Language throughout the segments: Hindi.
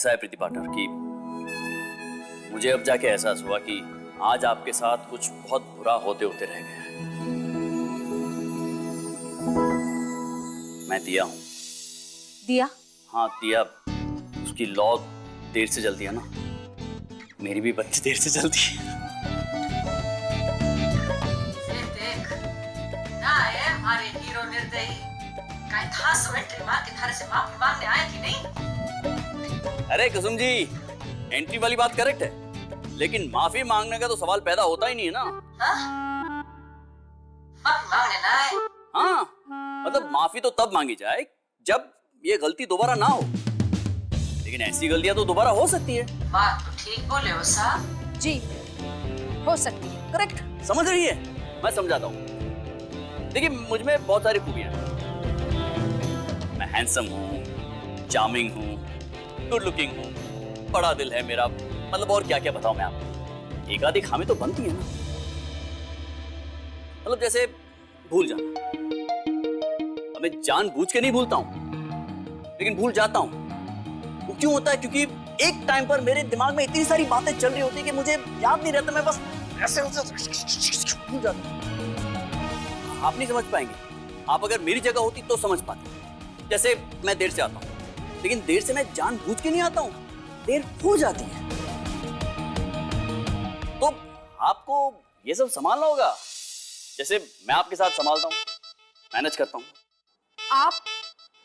ऐसा है प्रीति पार्टनर कि मुझे अब जाके एहसास हुआ कि आज आपके साथ कुछ बहुत बुरा होते होते रह गया है। मैं दिया हूं। दिया? हाँ दिया। उसकी लौ देर से जलती है ना, मेरी भी बत्ती देर से जलती है। देख ना है हमारे हीरो निर्दयी काय था सो एंट्री मार के थारे से माफी मांगने आए कि नहीं? अरे कुसुम जी, एंट्री वाली बात करेक्ट है, लेकिन माफी मांगने का तो सवाल पैदा होता ही नहीं है ना। हाँ? माफी मांगने ना आए? हाँ, मतलब माफी तो तब मांगी जाए जब ये गलती दोबारा ना हो, लेकिन ऐसी गलतियां तो दोबारा हो सकती है। बात तो ठीक बोले हो साहब। जी, हो सकती है। करेक्ट, समझ रही है? मैं समझाता हूँ। देखिए, मुझ में बहुत सारी खूबियां हैं। मैं हैंडसम हूँ, चार्मिंग हूँ, गुड लुकिंग हूँ, बड़ा दिल है मेरा, मतलब और क्या क्या बताऊं मैं आपको। एक आधी खामी तो बनती है ना, मतलब जैसे भूल जाना। अब मैं जानबूझ के नहीं भूलता हूँ, लेकिन भूल जाता हूँ। वो क्यों होता है? क्योंकि एक टाइम पर मेरे दिमाग में इतनी सारी बातें चल रही होती है कि मुझे याद नहीं रहता, मैं बस ऐसे भूल जाता हूँ। आप नहीं समझ पाएंगे, आप अगर मेरी जगह होती तो समझ पाते। जैसे मैं देर से आता हूँ, लेकिन देर से मैं जानबूझ के नहीं आता हूँ, देर हो जाती है। तो आपको ये सब संभालना होगा, जैसे मैं आपके साथ संभालता हूँ, मैनेज करता हूँ। आप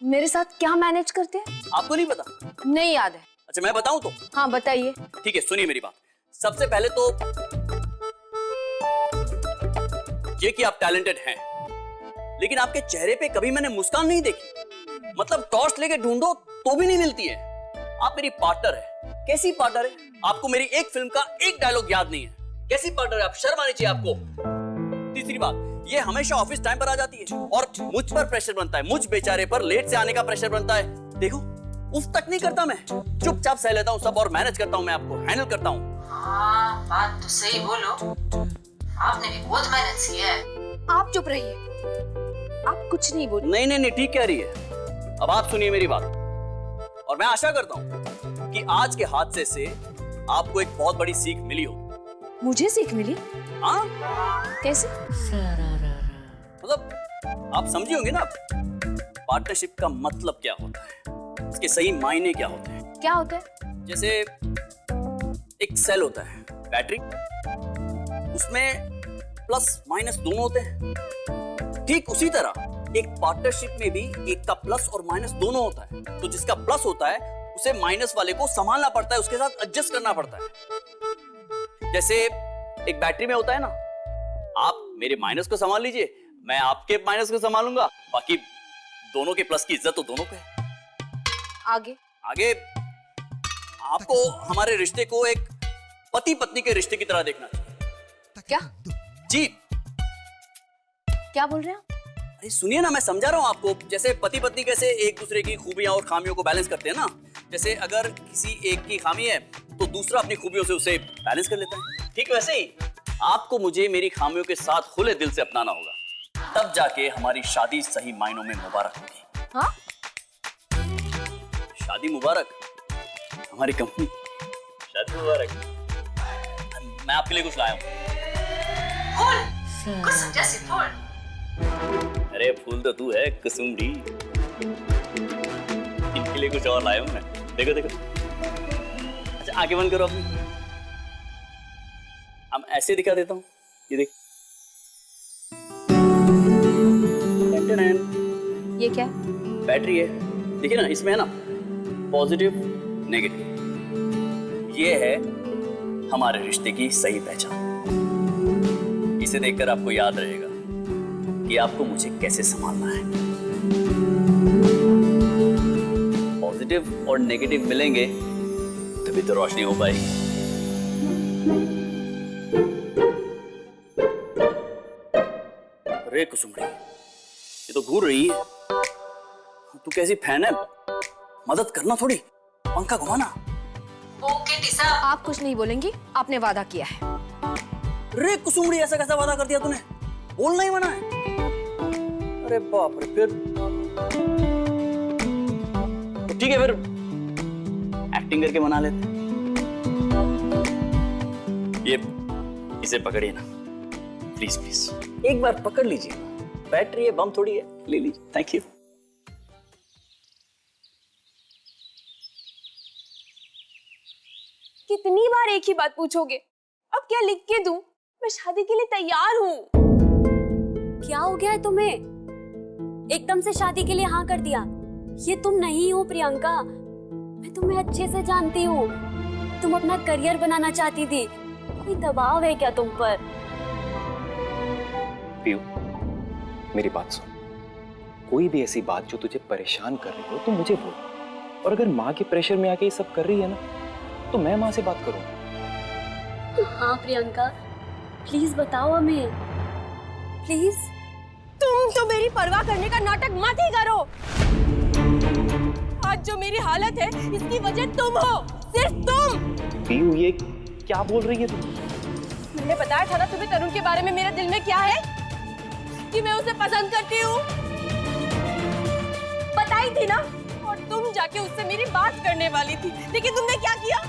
मेरे साथ क्या मैनेज करते हैं? आपको नहीं पता? नहीं याद है। अच्छा मैं बताऊं तो? हाँ बताइए। ठीक है, सुनिए मेरी बात। सबसे पहले तो ये कि आप टैलेंटेड हैं, लेकिन आपके चेहरे पे कभी मैंने मुस्कान नहीं देखी। मतलब टॉर्च लेके ढूंढो तो भी नहीं मिलती है। आप मेरी पार्टनर है। कैसी पार्टनर है? आपको मेरी एक फिल्म का एक डायलॉग याद नहीं है। कैसी पार्टनर है आप? शर्म आनी चाहिए आपको। तीसरी बात, ये हमेशा ऑफिस टाइम पर आ जाती है और मुझ पर प्रेशर बनता है, मुझ बेचारे पर लेट से आने का प्रेशर बनता है। देखो, उफ तक नहीं करता मैं, चुपचाप सह लेता हूँ सब और मैनेज करता हूँ, मैं आपको हैंडल करता हूँ। हाँ, बात तो सही बोलो, आपने भी बहुत मेहनत की है। आप चुप रहिए, आप कुछ नहीं बोलिए। नहीं नहीं नहीं, ठीक कह रही है। अब आप सुनिए मेरी बात, और मैं आशा करता हूँ कि आज के हादसे से आपको एक बहुत बड़ी सीख मिली होगी। मुझे सीख मिली? हाँ, कैसे? मतलब आप समझी होंगे ना पार्टनरशिप का मतलब क्या होता है, इसके सही मायने क्या होते हैं। क्या होता है? जैसे एक सेल होता है, बैटरी, उसमें प्लस माइनस दोनों होते हैं। ठीक उसी तरह एक पार्टनरशिप में भी एक का प्लस और माइनस दोनों होता है। तो जिसका प्लस होता है उसे माइनस वाले को संभालना पड़ता है, उसके साथ एडजस्ट करना पड़ता है। जैसे एक बैटरी में होता है ना, आप मेरे माइनस को संभाल लीजिए, मैं आपके माइनस को संभालूंगा, बाकी दोनों के प्लस की इज्जत तो दोनों को है। आगे? आगे आपको हमारे रिश्ते को एक पति पत्नी के रिश्ते की तरह देखना चाहिए। क्या? जी। क्या बोल रहे हैं आप? अरे सुनिए ना, मैं समझा रहा हूँ आपको। जैसे पति पत्नी कैसे एक दूसरे की खूबियां और खामियों को बैलेंस करते हैं ना, जैसे अगर किसी एक की खामी है तो दूसरा अपनी खूबियों से उसे बैलेंस कर लेता है, ठीक वैसे ही आपको मुझे मेरी खामियों के साथ खुले दिल से अपनाना होगा, तब जाके हमारी शादी सही मायनों में मुबारक होगी। हाँ? शादी मुबारक, हमारी कंपनी शादी मुबारक। मैं आपके लिए कुछ लाया हूँ। फूल, कुसुम जैसे फूल। अरे फूल तो तू है कुसुमड़ी, इनके लिए कुछ और लाया हूँ मैं। देखो देखो। अच्छा आंखें बंद करो अपनी, हम ऐसे दिखा देता हूँ, ये देख। ये क्या? बैटरी है, देखिए ना, इसमें है ना पॉजिटिव नेगेटिव। ये है हमारे रिश्ते की सही पहचान। इसे देखकर आपको याद रहेगा कि आपको मुझे कैसे संभालना है। पॉजिटिव और नेगेटिव मिलेंगे तभी तो रोशनी हो पाएगी। अरे कुसुमड़ी, ये तो घूर रही है। तू कैसी फैन है, मदद करना थोड़ी, पंखा घुमाना। ओके टीसा, आप कुछ नहीं बोलेंगी, आपने वादा किया है। रे कुसुमड़ी, ऐसा कैसा वादा कर दिया तूने? बोलना ही मना है। अरे बाप रे, फिर ठीक है, फिर एक्टिंग करके मना लेते। ये इसे पकड़िए ना प्लीज प्लीज, एक बार पकड़ लीजिए, बैटरी है, बम थोड़ी है, ले लीजिए। Thank you. कितनी बार एक ही बात पूछोगे? अब क्या लिख के दूं? मैं शादी के लिए तैयार हूँ। क्या हो गया है तुम्हें? एकदम से शादी के लिए हाँ कर दिया। ये तुम नहीं हो प्रियंका, मैं तुम्हें अच्छे से जानती हूँ। तुम अपना करियर बनाना चाहती थी, कोई दबाव है क्या तुम पर? पीयू, मेरी बात सुन। कोई भी ऐसी बात जो तुझे परेशान कर रही हो तो मुझे बोल, और अगर माँ के प्रेशर में आके ये सब कर रही है ना, तो मैं माँ से बात करूँ। हाँ प्रियंका, प्लीज बताओ हमें, प्लीज। तुम तो मेरी परवाह करने का नाटक मत ही करो। आज जो मेरी हालत है इसकी वजह तुम हो, सिर्फ तुम। पीयू, ये क्या बोल रही है तू? मैंने बताया था ना तुम्हें तरुण के बारे में मेरे दिल में क्या है, कि मैं उसे पसंद करती हूँ। बताई थी ना, और तुम जाके उससे मेरी बात करने वाली थी, लेकिन तुमने क्या किया?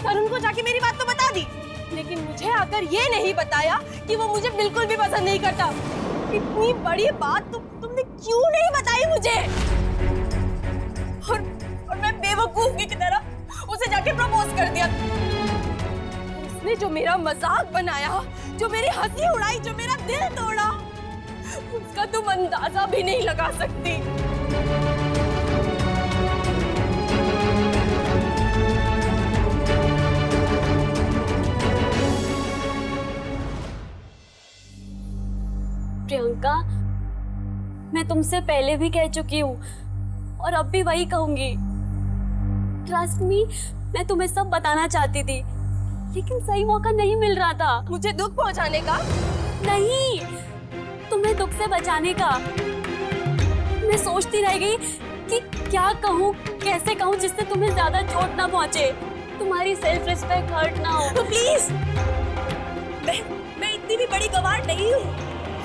तरुण को जाके मेरी बात तो बता दी, लेकिन मुझे आकर ये नहीं बताया कि वो मुझे बिल्कुल भी पसंद नहीं करता। इतनी बड़ी बात तुमने क्यों नहीं बताई मुझे? और मैं बेवकूफ की तरह उसे जाके प्रपोज कर दिया। उसने जो मेरा मजाक बनाया, जो मेरी हंसी उड़ाई, जो मेरा दिल तोड़ा, उसका तुम अंदाजा भी नहीं लगा सकती। प्रियंका, मैं तुमसे पहले भी कह चुकी हूँ और अब भी वही कहूंगी। ट्रस्ट मी, मैं तुम्हें सब बताना चाहती थी, लेकिन सही मौका नहीं मिल रहा था। मुझे दुख पहुंचाने का? नहीं, तुम्हें दुख से बचाने का। मैं सोचती रह गई कि क्या कहूँ, कैसे कहूँ जिससे तुम्हें ज्यादा चोट ना पहुँचे, तुम्हारी सेल्फ रिस्पेक्ट हर्ट ना हो। तो प्लीज, मैं इतनी भी बड़ी गवार नहीं हूँ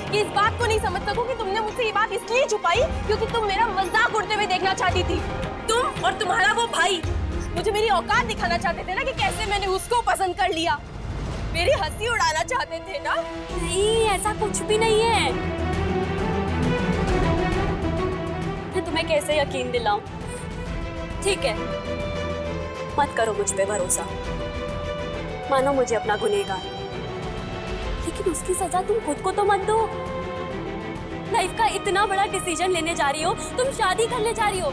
कि इस बात को नहीं समझ सकूं कि तुमने मुझसे ये बात इसलिए छुपाई क्योंकि तुम मेरा मजाक उड़ते हुए देखना चाहती थी। तुम और तुम्हारा वो भाई मुझे मेरी औकात दिखाना चाहते थे ना, कि कैसे मैंने उसको पसंद कर लिया। मेरी हंसी उड़ाना चाहते थे ना। नहीं, ऐसा कुछ भी नहीं है। मैं तुम्हें कैसे यकीन दिलाऊं? ठीक है, मत करो मुझ पे भरोसा, मानो मुझे अपना गुनहगार, लेकिन उसकी सजा तुम खुद को तो मत दो। लाइफ का इतना बड़ा डिसीजन लेने जा रही हो, तुम शादी करने जा रही हो,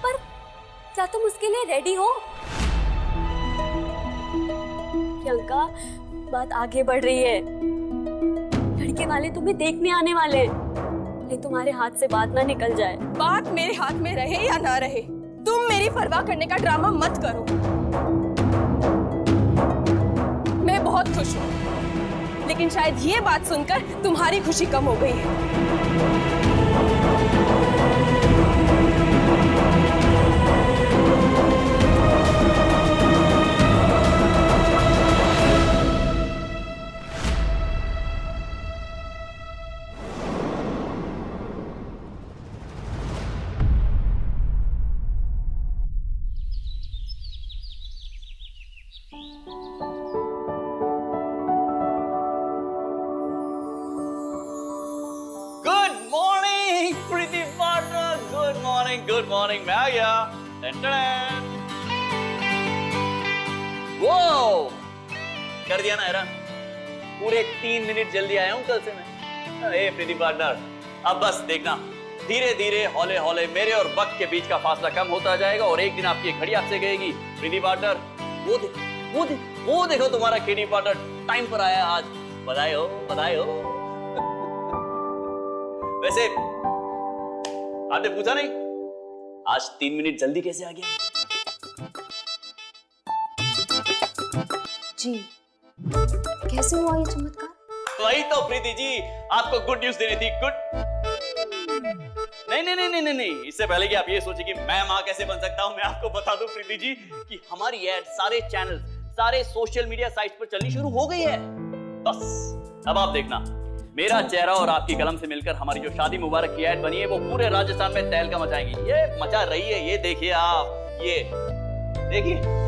पर क्या तुम उसके लिए रेडी हो? प्रियंका, बात आगे बढ़ रही है। लड़के वाले तुम्हें देखने आने वाले हैं, लेकिन तुम्हारे हाथ से बात ना निकल जाए। बात मेरे हाथ में रहे या ना रहे, तुम मेरी परवाह करने का ड्रामा मत करो। मैं बहुत खुश हूँ, लेकिन शायद ये बात सुनकर तुम्हारी खुशी कम हो गई है। गुड मॉर्निंग, मैं आ गया। वो कर दिया ना हैरान, पूरे 3 मिनट जल्दी आया हूं कल से मैं। ए प्रीति पार्टनर, अब बस देखना, धीरे धीरे हौले हौले मेरे और वक्त के बीच का फासला कम होता जाएगा और एक दिन आपकी घड़ी आपसे कहेगी, प्रीति पार्टनर वो देखो तुम्हारा केडी पार्टनर टाइम पर आया आज, बधाई हो बधाई हो। वैसे आपने पूछा नहीं आज 3 मिनट जल्दी कैसे आ गया? जी, कैसे हुआ ये चमत्कार? वही तो प्रीति जी, आपको गुड न्यूज देनी थी। गुड नहीं, इससे पहले कि आप ये सोचे कि मैं मां कैसे बन सकता हूं, मैं आपको बता दूं प्रीति जी कि हमारी एड सारे चैनल, सारे सोशल मीडिया साइट्स पर चलनी शुरू हो गई है। बस अब आप देखना, मेरा चेहरा और आपकी कलम से मिलकर हमारी जो शादी मुबारक की एड बनी है वो पूरे राजस्थान में तहलका मचाएगी। ये मचा रही है, ये देखिए आप, देखिए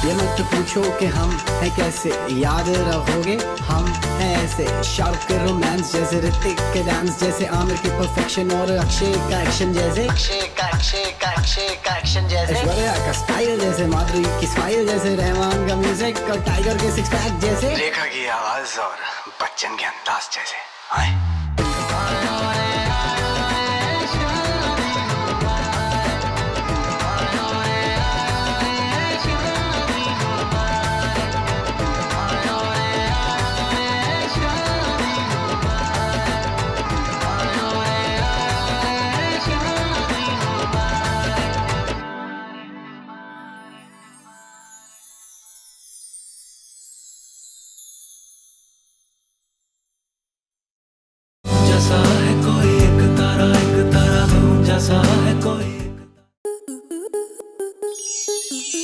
ये मत पूछो कि हम हैं कैसे, याद रहोगे हम हैं ऐसे। शाहरुख के रोमांस जैसे, ऋतिक के डांस जैसे, आमिर की परफेक्शन और अक्षय का एक्शन जैसे, ऐश्वर्या का स्टाइल जैसे, माधुरी की स्माइल जैसे, रहमान का म्यूजिक और टाइगर के सिक्स पैक जैसे, रेखा की आवाज और बच्चन के अंदाज जैसे। आए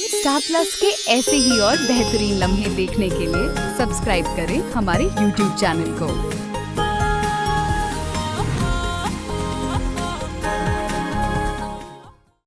स्टार प्लस के ऐसे ही और बेहतरीन लम्हे देखने के लिए सब्सक्राइब करें हमारे YouTube चैनल को।